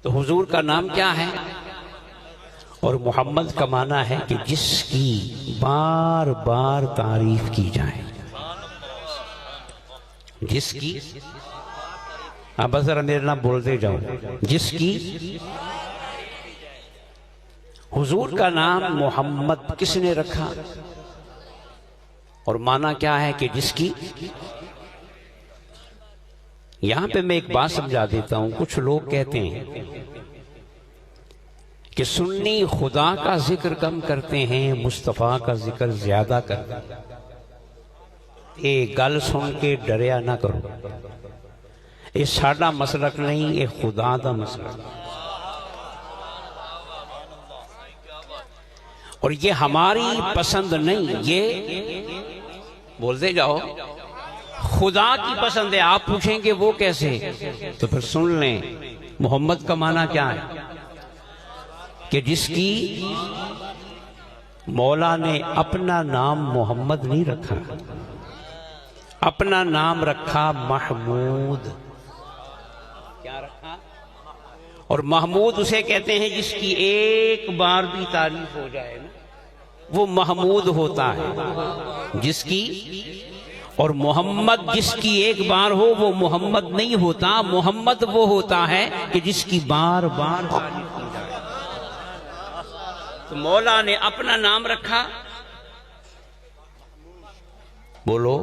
तो हुजूर का नाम क्या है? और मोहम्मद का माना है कि जिसकी बार बार तारीफ की जाए, जिसकी, आप बस जरा मेरे नाम बोलते जाओ, जिसकी। हुजूर का नाम मोहम्मद किसने रखा? और माना क्या है कि जिसकी। यहां पे मैं एक बात समझा देता हूं। कुछ लोग कहते हैं कि सुन्नी खुदा का जिक्र कम करते हैं, मुस्तफा का जिक्र ज्यादा करते हैं। ये गल सुन के डरिया ना करो, ये साडा मसलक नहीं, ये खुदा का मसलक। और ये हमारी पसंद नहीं, ये बोलते जाओ खुदा की पसंद है। आप पूछेंगे वो कैसे, तो फिर सुन लें। मोहम्मद का माना क्या है कि जिसकी मौला ने अपना नाम मोहम्मद नहीं रखा, अपना नाम रखा महमूद। क्या रखा? और महमूद उसे कहते हैं जिसकी एक बार भी तारीफ हो जाए ना, वो महमूद होता है। जिसकी। और मोहम्मद जिसकी एक बार हो वो मोहम्मद नहीं होता। मोहम्मद वो होता है कि जिसकी बार बार तारीफ की जाए। तो मौला ने अपना नाम रखा, बोलो,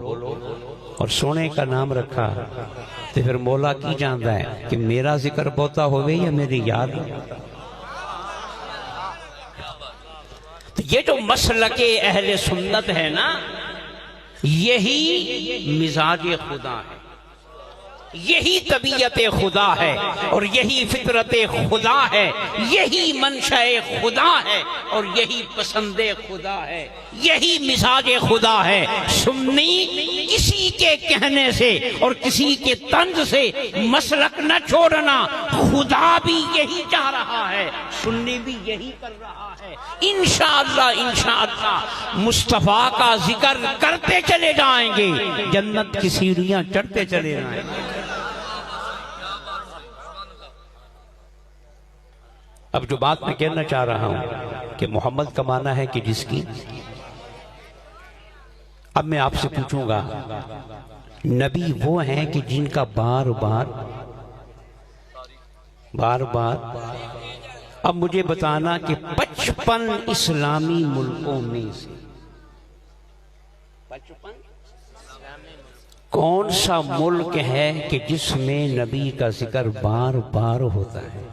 और सोने का नाम रखा। तो फिर मौला की जानता है कि मेरा जिक्र बहुता होवे या मेरी याद। तो ये जो मसलके अहले सुन्नत है ना, यही मिजाज खुदा है, यही तबीयत खुदा है, और यही फितरत खुदा है, यही मंशा खुदा है, और यही पसंद खुदा है, यही मिजाज खुदा है। सुन्नी किसी के कहने से और किसी के तंज से मसलक न छोड़ना, खुदा भी यही चाह रहा है, सुन्नी भी यही कर रहा है। इंशाअल्लाह इंशाअल्लाह मुस्तफा का जिक्र करते चले जाएंगे, जन्नत की सीढ़ियां चढ़ते चले जाएंगे। अब जो बात मैं कहना चाह रहा हूं कि मोहम्मद का माना है कि जिसकी। अब मैं आपसे पूछूंगा, नबी वो हैं कि जिनका बार बार। अब मुझे बताना कि 55 इस्लामी मुल्कों में से 55 कौन सा मुल्क है कि जिसमें नबी का जिक्र बार बार होता है?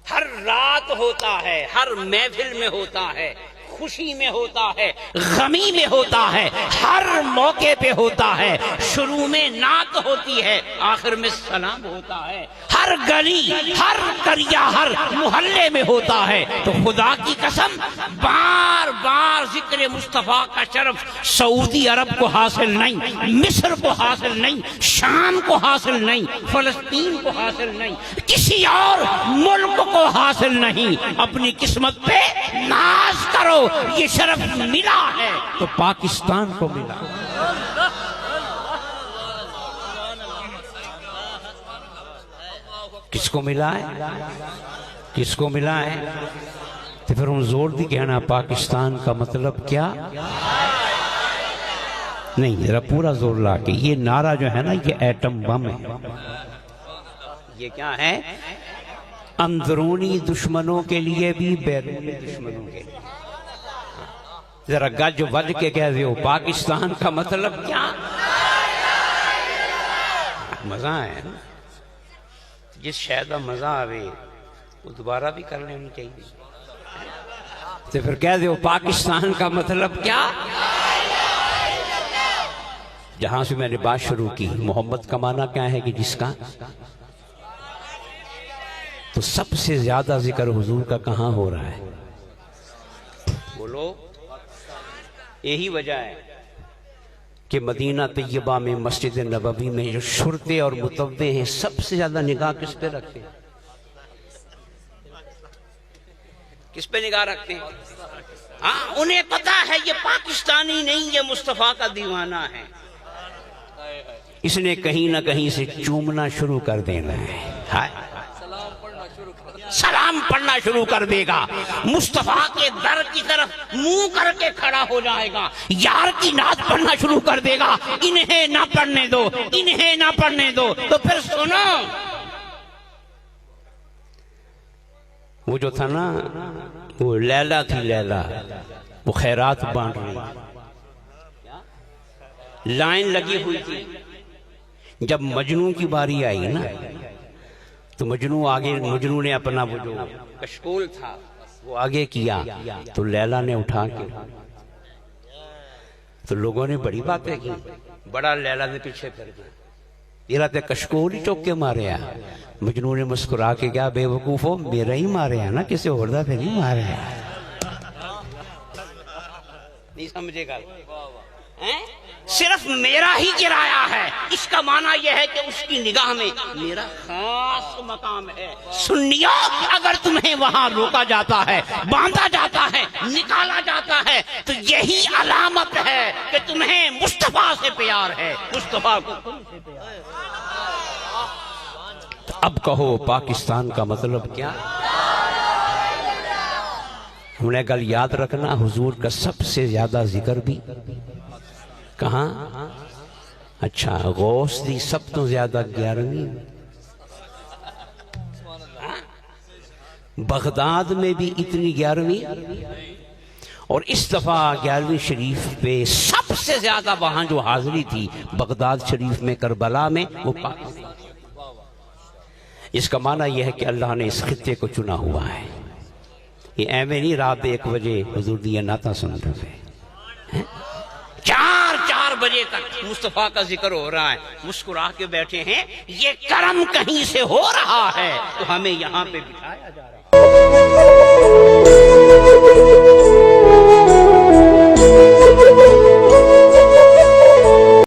हर रात होता है, हर महफिल में होता है, खुशी में होता है, गमी में होता है, हर मौके पे होता है। शुरू में नात होती है, आखिर में सलाम होता है। हर गली, हर करिया, हर मोहल्ले में होता है। तो खुदा की कसम, बार बार जिक्र मुस्तफा का शरफ सऊदी अरब को हासिल नहीं, मिस्र को हासिल नहीं, शाम को हासिल नहीं, फलस्तीन को हासिल नहीं, किसी और मुल्क को हासिल नहीं। अपनी किस्मत पे नाज करो, ये शरफ मिला है तो पाकिस्तान को मिला। किसको मिला है? किसको मिला है? तो फिर हम जोर दी कहना पाकिस्तान का मतलब क्या? नहीं, जरा पूरा जोर ला के। ये नारा जो है ना, ये एटम बम है। ये क्या है? अंदरूनी दुश्मनों के लिए भी, बैरूनी दुश्मनों के लिए। जरा गज वज के कह दो, पाकिस्तान का मतलब क्या? मजा है ना? जिस शायद मजा आवे वो दोबारा भी कर लेनी चाहिए। तो फिर कह दो पाकिस्तान का मतलब क्या? जहां से मैंने बात शुरू की, मोहम्मद का माना क्या है कि जिसका। तो सबसे ज्यादा जिक्र हुजूर का कहां हो रहा है? बोलो। यही वजह है कि मदीना तैयबा में, मस्जिद नबवी में जो शुरते और मुतव्वे हैं, सबसे ज्यादा निगाह किस पे रखते हैं? किस पे निगाह रखते हैं? हाँ, उन्हें पता है ये पाकिस्तानी नहीं, ये मुस्तफा का दीवाना है। इसने कहीं ना कहीं से चूमना शुरू कर देना है। हाय, सलाम पढ़ना शुरू कर देगा, मुस्तफा के दर की तरफ मुंह करके खड़ा हो जाएगा, यार की नात पढ़ना शुरू कर देगा। इन्हें ना पढ़ने दो, इन्हें ना पढ़ने दो। तो फिर सुनो, वो जो था ना, वो लैला थी, लैला, वो खैरात बांट रही, लाइन लगी हुई थी। जब मजनू की बारी आई ना, तो मजनू आगे, मजनू ने अपना वो जो कशकोल था वो आगे किया, तो लैला ने उठा के, तो लोगों ने बड़ी बातें की, बड़ा लैला ने पीछे कर दिया, ये रात कशकोल ही चौक के मारे आ। मजनू ने मुस्कुरा के, क्या बेवकूफो, मेरा ही मारे है ना, किसी और दा फिर नहीं मारे है। नहीं समझेगा, सिर्फ मेरा ही गिराया है, इसका माना यह है कि उसकी निगाह में मेरा खास मकाम है। सुन्नियों, अगर तुम्हें वहां रोका जाता है, बांधा जाता है, निकाला जाता है, तो यही अलामत है कि तुम्हें मुस्तफा से प्यार है, मुस्तफा को तुमसे प्यार है। तो अब कहो पाकिस्तान का मतलब क्या? हमने कल याद रखना, हुजूर का सबसे ज्यादा जिक्र भी कहाँ? अच्छा, गौस दी सब तो ज्यादा 11वीं, बगदाद में भी इतनी 11वीं, और इस दफा 11वीं शरीफ पे सबसे ज्यादा वहां जो हाजिरी थी बगदाद शरीफ में, करबला में, वो पाकिस्तान। इसका माना यह है कि अल्लाह ने इस खित्ते को चुना हुआ है। ये ऐਵੇਂ नहीं रात 1 बजे हुजूर दी नाता सुन रहे हैं, 4 बजे तक मुस्तफा का जिक्र हो रहा है, मुस्कुरा के बैठे हैं। ये करम कहीं से हो रहा है तो हमें यहां पे बिठाया जा रहा है।